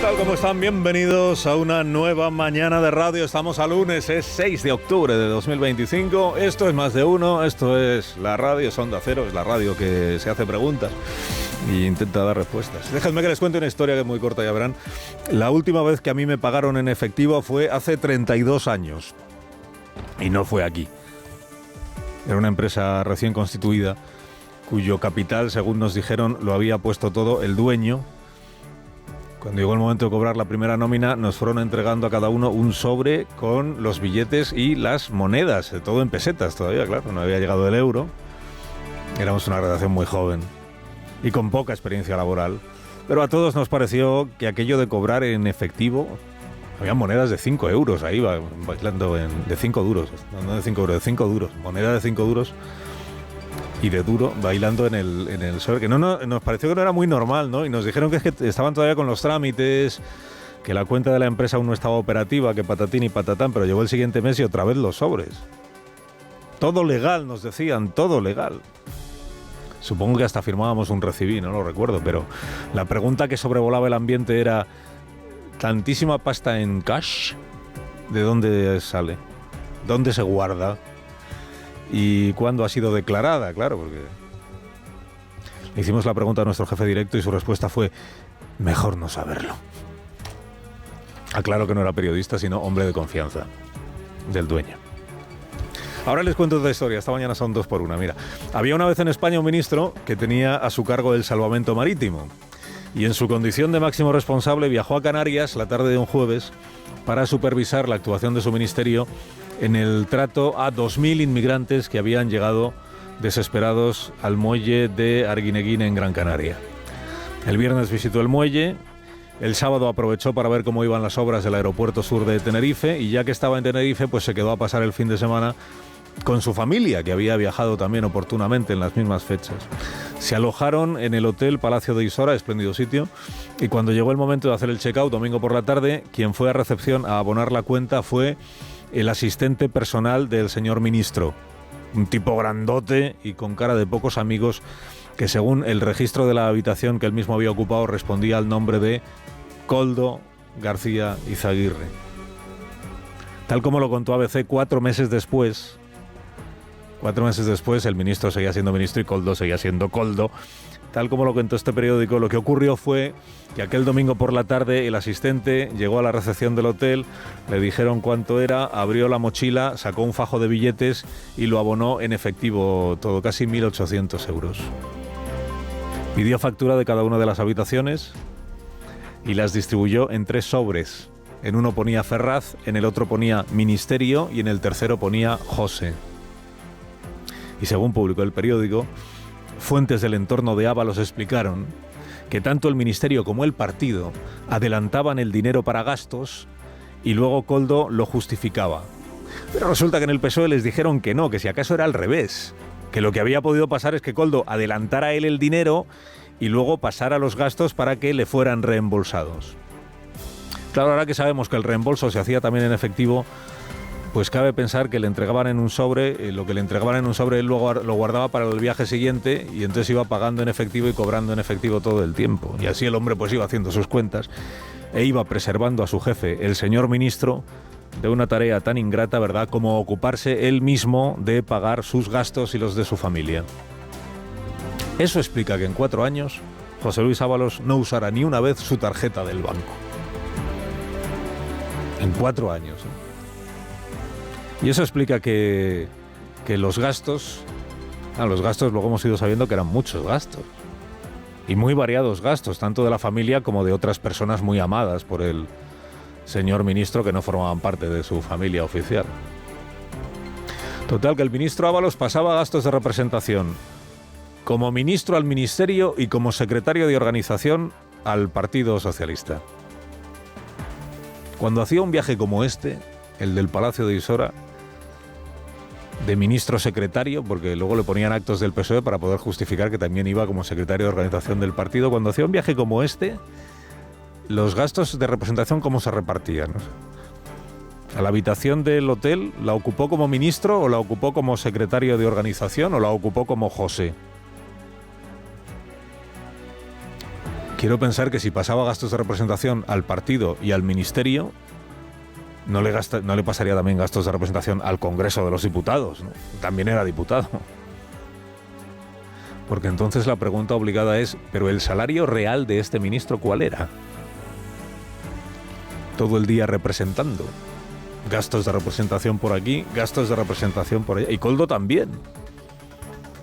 tal? ¿Cómo están? Bienvenidos a una nueva mañana de radio. Estamos a lunes, es 6 de octubre de 2025. Esto es Más de Uno, esto es la radio, es Onda Cero, es la radio que se hace preguntas y intenta dar respuestas. Déjenme que les cuente una historia que es muy corta, ya verán. La última vez que a mí me pagaron en efectivo fue hace 32 años. Y no fue aquí. Era una empresa recién constituida, cuyo capital, según nos dijeron, lo había puesto todo el dueño. Cuando llegó el momento de cobrar la primera nómina, nos fueron entregando a cada uno un sobre con los billetes y las monedas, todo en pesetas todavía, claro, no había llegado el euro. Éramos una redacción muy joven y con poca experiencia laboral, pero a todos nos pareció que aquello de cobrar en efectivo, había monedas de 5 euros ahí bailando de 5 duros, no de 5 euros, de 5 duros, moneda de 5 duros. Y de duro, bailando en el sobre, que nos pareció que no era muy normal, ¿no? Y nos dijeron que estaban todavía con los trámites, que la cuenta de la empresa aún no estaba operativa, que patatín y patatán, pero llegó el siguiente mes y otra vez los sobres. Todo legal, nos decían, todo legal. Supongo que hasta firmábamos un recibí, no lo recuerdo, pero la pregunta que sobrevolaba el ambiente era: ¿tantísima pasta en cash? ¿De dónde sale? ¿Dónde se guarda? ¿Y cuándo ha sido declarada? Claro, porque le hicimos la pregunta a nuestro jefe directo y su respuesta fue: mejor no saberlo. Aclaro que no era periodista, sino hombre de confianza del dueño. Ahora les cuento otra historia. Esta mañana son 2 por 1. Mira, había una vez en España un ministro que tenía a su cargo el salvamento marítimo y en su condición de máximo responsable viajó a Canarias la tarde de un jueves para supervisar la actuación de su ministerio en el trato a 2.000 inmigrantes que habían llegado desesperados al muelle de Arguineguín en Gran Canaria. El viernes visitó el muelle, el sábado aprovechó para ver cómo iban las obras del aeropuerto sur de Tenerife y ya que estaba en Tenerife, pues se quedó a pasar el fin de semana con su familia, que había viajado también oportunamente en las mismas fechas. Se alojaron en el Hotel Palacio de Isora, espléndido sitio, y cuando llegó el momento de hacer el check-out domingo por la tarde, quien fue a recepción a abonar la cuenta fue el asistente personal del señor ministro, un tipo grandote y con cara de pocos amigos, que según el registro de la habitación que él mismo había ocupado respondía al nombre de Koldo García Izaguirre. Tal como lo contó ABC, 4 meses después, el ministro seguía siendo ministro y Koldo seguía siendo Koldo. Tal como lo contó este periódico, lo que ocurrió fue que aquel domingo por la tarde el asistente llegó a la recepción del hotel, le dijeron cuánto era, abrió la mochila, sacó un fajo de billetes y lo abonó en efectivo todo, casi 1.800 euros. Pidió factura de cada una de las habitaciones y las distribuyó en 3 sobres. En uno ponía Ferraz, en el otro ponía Ministerio y en el tercero ponía José. Y según publicó el periódico, fuentes del entorno de Ábalos explicaron que tanto el ministerio como el partido adelantaban el dinero para gastos y luego Koldo lo justificaba. Pero resulta que en el PSOE les dijeron que no, que si acaso era al revés, que lo que había podido pasar es que Koldo adelantara él el dinero y luego pasara los gastos para que le fueran reembolsados. Claro, ahora que sabemos que el reembolso se hacía también en efectivo, pues cabe pensar que le entregaban en un sobre, lo que le entregaban en un sobre él luego lo guardaba para el viaje siguiente y entonces iba pagando en efectivo y cobrando en efectivo todo el tiempo. Y así el hombre pues iba haciendo sus cuentas e iba preservando a su jefe, el señor ministro, de una tarea tan ingrata, ¿verdad?, como ocuparse él mismo de pagar sus gastos y los de su familia. Eso explica que en 4 años José Luis Ábalos no usara ni una vez su tarjeta del banco. En 4 años, ¿eh? Y eso explica que los gastos luego hemos ido sabiendo que eran muchos gastos. Y muy variados gastos, tanto de la familia como de otras personas muy amadas por el señor ministro que no formaban parte de su familia oficial. Total, que el ministro Ábalos pasaba gastos de representación como ministro al ministerio y como secretario de organización al Partido Socialista. Cuando hacía un viaje como este, el del Palacio de Isora, de ministro secretario, porque luego le ponían actos del PSOE para poder justificar que también iba como secretario de organización del partido, cuando hacía un viaje como este, los gastos de representación, ¿cómo se repartían? ¿A la habitación del hotel la ocupó como ministro o la ocupó como secretario de organización o la ocupó como José? quiero pensar que si pasaba gastos de representación al partido y al ministerio, no le pasaría también gastos de representación al Congreso de los Diputados, ¿no? También era diputado. Porque entonces la pregunta obligada es, ¿pero el salario real de este ministro cuál era? Todo el día representando. Gastos de representación por aquí, gastos de representación por allá. Y Koldo también.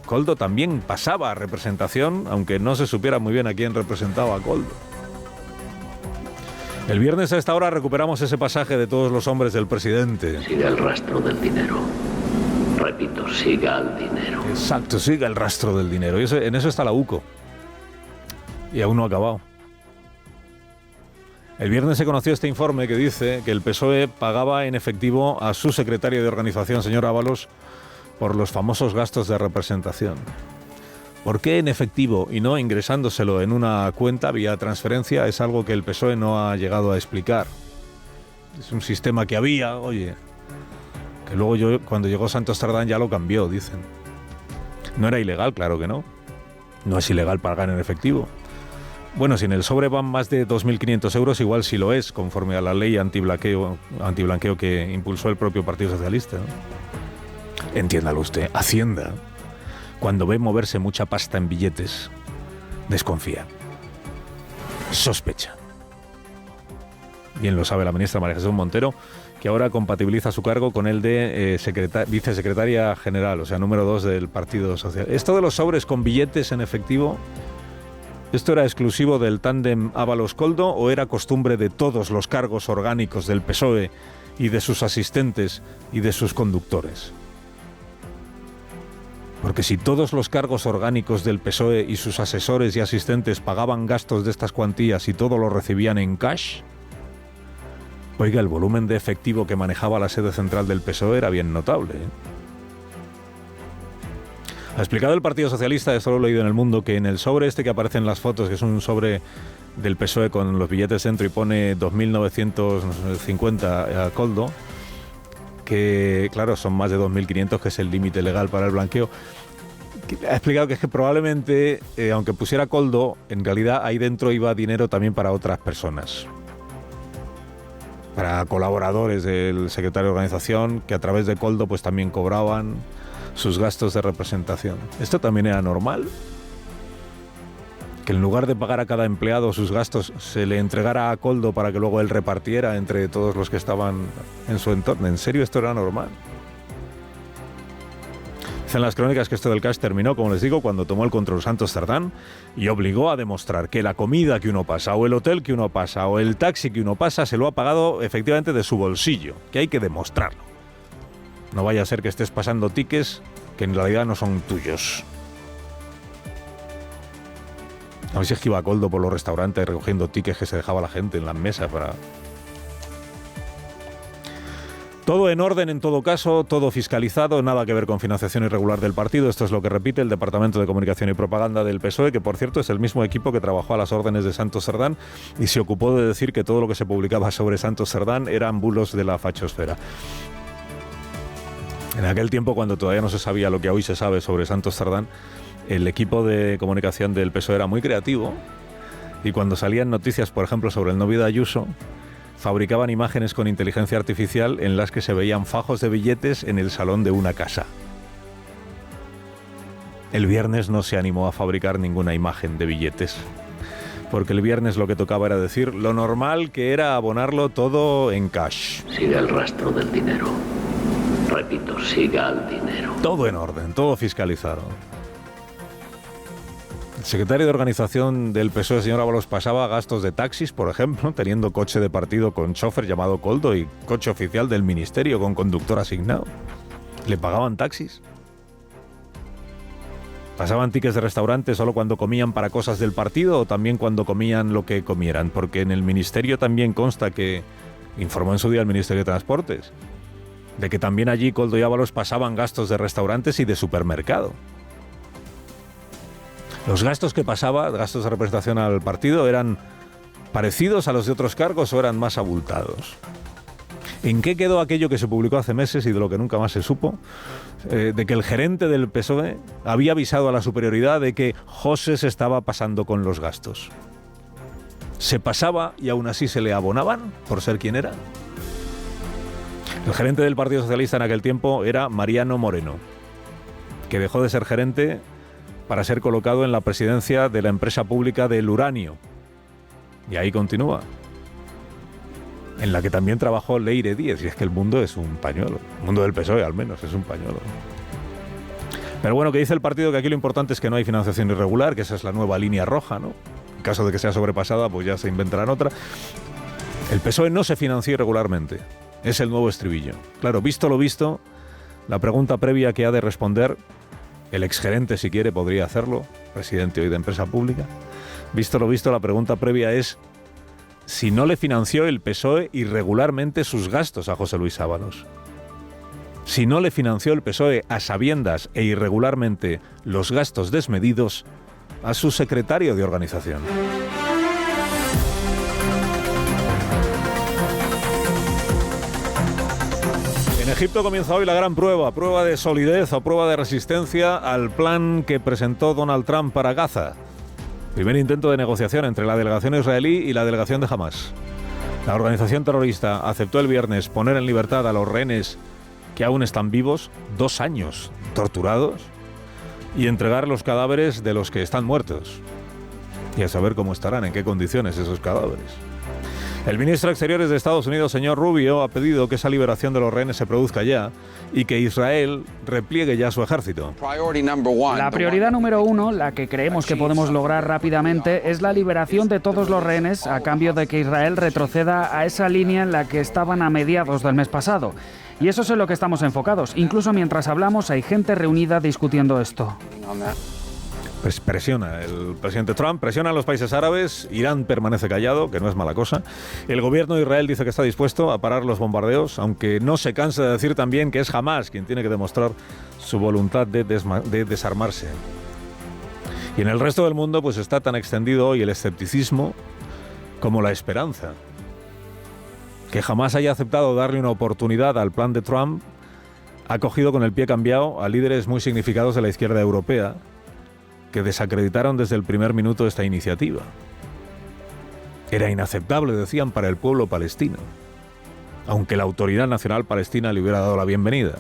Koldo también pasaba a representación, aunque no se supiera muy bien a quién representaba a Koldo. El viernes a esta hora recuperamos ese pasaje de todos los hombres del presidente. Siga el rastro del dinero. Repito, siga el dinero. Exacto, siga el rastro del dinero. Y en eso está la UCO. Y aún no ha acabado. El viernes se conoció este informe que dice que el PSOE pagaba en efectivo a su secretario de organización, señor Ábalos, por los famosos gastos de representación. ¿Por qué en efectivo y no ingresándoselo en una cuenta vía transferencia? Es algo que el PSOE no ha llegado a explicar. Es un sistema que había, oye, que luego cuando llegó Santos Cerdán ya lo cambió, dicen. No era ilegal, claro que no. No es ilegal pagar en efectivo. Bueno, si en el sobre van más de 2.500 euros, igual sí lo es, conforme a la ley antiblanqueo que impulsó el propio Partido Socialista, ¿no? Entiéndalo usted, Hacienda, cuando ve moverse mucha pasta en billetes, desconfía, sospecha. Bien lo sabe la ministra María Jesús Montero, que ahora compatibiliza su cargo con el de vicesecretaria general, o sea, número 2 del Partido Social. Esto de los sobres con billetes en efectivo, ¿esto era exclusivo del tándem Ábalos-Koldo o era costumbre de todos los cargos orgánicos del PSOE y de sus asistentes y de sus conductores? Porque si todos los cargos orgánicos del PSOE y sus asesores y asistentes pagaban gastos de estas cuantías y todo lo recibían en cash, oiga, el volumen de efectivo que manejaba la sede central del PSOE era bien notable, ¿eh? Ha explicado el Partido Socialista, esto lo he leído en El Mundo, que en el sobre este que aparece en las fotos, que es un sobre del PSOE con los billetes dentro y pone 2.950 a Koldo, que claro, son más de 2.500, que es el límite legal para el blanqueo. Ha explicado que es que probablemente, aunque pusiera Koldo, en realidad ahí dentro iba dinero también para otras personas. Para colaboradores del secretario de organización, que a través de Koldo pues también cobraban sus gastos de representación. ¿Esto también era normal? Que en lugar de pagar a cada empleado sus gastos, se le entregara a Koldo para que luego él repartiera entre todos los que estaban en su entorno. ¿En serio esto era normal? Dicen las crónicas que esto del cash terminó, como les digo, cuando tomó el control Santos Cerdán y obligó a demostrar que la comida que uno pasa, o el hotel que uno pasa, o el taxi que uno pasa, se lo ha pagado efectivamente de su bolsillo, que hay que demostrarlo. No vaya a ser que estés pasando tickets que en realidad no son tuyos. A ver si es que iba Koldo por los restaurantes recogiendo tickets que se dejaba la gente en las mesas para... Todo en orden, en todo caso, todo fiscalizado, nada que ver con financiación irregular del partido. Esto es lo que repite el Departamento de Comunicación y Propaganda del PSOE, que por cierto es el mismo equipo que trabajó a las órdenes de Santos Cerdán y se ocupó de decir que todo lo que se publicaba sobre Santos Cerdán eran bulos de la fachosfera. En aquel tiempo, cuando todavía no se sabía lo que hoy se sabe sobre Santos Cerdán, el equipo de comunicación del PSOE era muy creativo y cuando salían noticias, por ejemplo, sobre el novio de Ayuso, fabricaban imágenes con inteligencia artificial en las que se veían fajos de billetes en el salón de una casa. El viernes no se animó a fabricar ninguna imagen de billetes, porque el viernes lo que tocaba era decir lo normal, que era abonarlo todo en cash. Siga el rastro del dinero. Repito, siga el dinero. Todo en orden, todo fiscalizado. El secretario de organización del PSOE, señor Ábalos, pasaba gastos de taxis, por ejemplo, teniendo coche de partido con chofer llamado Koldo y coche oficial del ministerio con conductor asignado. ¿Le pagaban taxis? ¿Pasaban tickets de restaurante solo cuando comían para cosas del partido o también cuando comían lo que comieran? Porque en el ministerio también consta que, informó en su día el Ministerio de Transportes, de que también allí Koldo y Ábalos pasaban gastos de restaurantes y de supermercado. ¿Los gastos que pasaba, gastos de representación al partido, eran parecidos a los de otros cargos o eran más abultados? ¿En qué quedó aquello que se publicó hace meses y de lo que nunca más se supo? De que el gerente del PSOE había avisado a la superioridad de que José se estaba pasando con los gastos. ¿Se pasaba y aún así se le abonaban por ser quien era? El gerente del Partido Socialista en aquel tiempo era Mariano Moreno, que dejó de ser gerente para ser colocado en la presidencia de la empresa pública del uranio. Y ahí continúa. En la que también trabajó Leire Díez, y es que el mundo es un pañuelo. El mundo del PSOE, al menos, es un pañuelo. Pero bueno, que dice el partido que aquí lo importante es que no hay financiación irregular, que esa es la nueva línea roja, ¿no? En caso de que sea sobrepasada, pues ya se inventarán otra. El PSOE no se financió irregularmente. Es el nuevo estribillo. Claro, visto lo visto, la pregunta previa que ha de responder, el exgerente, si quiere, podría hacerlo, presidente hoy de empresa pública. Visto lo visto, la pregunta previa es si no le financió el PSOE irregularmente sus gastos a José Luis Ábalos. Si no le financió el PSOE a sabiendas e irregularmente los gastos desmedidos a su secretario de organización. En Egipto comienza hoy la gran prueba de solidez o prueba de resistencia al plan que presentó Donald Trump para Gaza. Primer intento de negociación entre la delegación israelí y la delegación de Hamás. La organización terrorista aceptó el viernes poner en libertad a los rehenes que aún están vivos, 2 años torturados, y entregar los cadáveres de los que están muertos. Y a saber cómo estarán, en qué condiciones esos cadáveres. El ministro de Exteriores de Estados Unidos, señor Rubio, ha pedido que esa liberación de los rehenes se produzca ya y que Israel repliegue ya su ejército. La prioridad número 1, la que creemos que podemos lograr rápidamente, es la liberación de todos los rehenes a cambio de que Israel retroceda a esa línea en la que estaban a mediados del mes pasado. Y eso es en lo que estamos enfocados. Incluso mientras hablamos hay gente reunida discutiendo esto. Pues presiona el presidente Trump, presiona a los países árabes, Irán permanece callado, que no es mala cosa. El gobierno de Israel dice que está dispuesto a parar los bombardeos, aunque no se cansa de decir también que es Hamás quien tiene que demostrar su voluntad de desarmarse. Y en el resto del mundo pues está tan extendido hoy el escepticismo como la esperanza. Que Hamás haya aceptado darle una oportunidad al plan de Trump ha cogido con el pie cambiado a líderes muy significados de la izquierda europea, que desacreditaron desde el primer minuto esta iniciativa. Era inaceptable, decían, para el pueblo palestino, aunque la Autoridad Nacional Palestina le hubiera dado la bienvenida.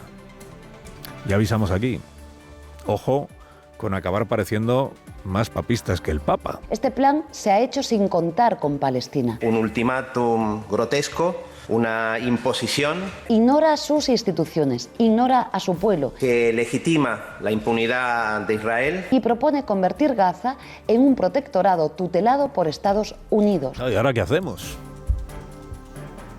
Ya avisamos aquí, ojo con acabar pareciendo más papistas que el Papa. Este plan se ha hecho sin contar con Palestina. Un ultimátum grotesco, una imposición. Ignora a sus instituciones, ignora a su pueblo. Que legitima la impunidad de Israel. Y propone convertir Gaza en un protectorado tutelado por Estados Unidos. ¿Y ahora qué hacemos?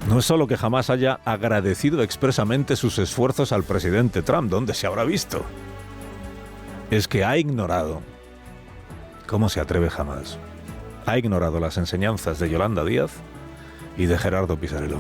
No es solo que jamás haya agradecido expresamente sus esfuerzos al presidente Trump, ¿dónde se habrá visto? Es que ha ignorado. ¿Cómo se atreve jamás? Ha ignorado las enseñanzas de Yolanda Díaz y de Gerardo Pisarello.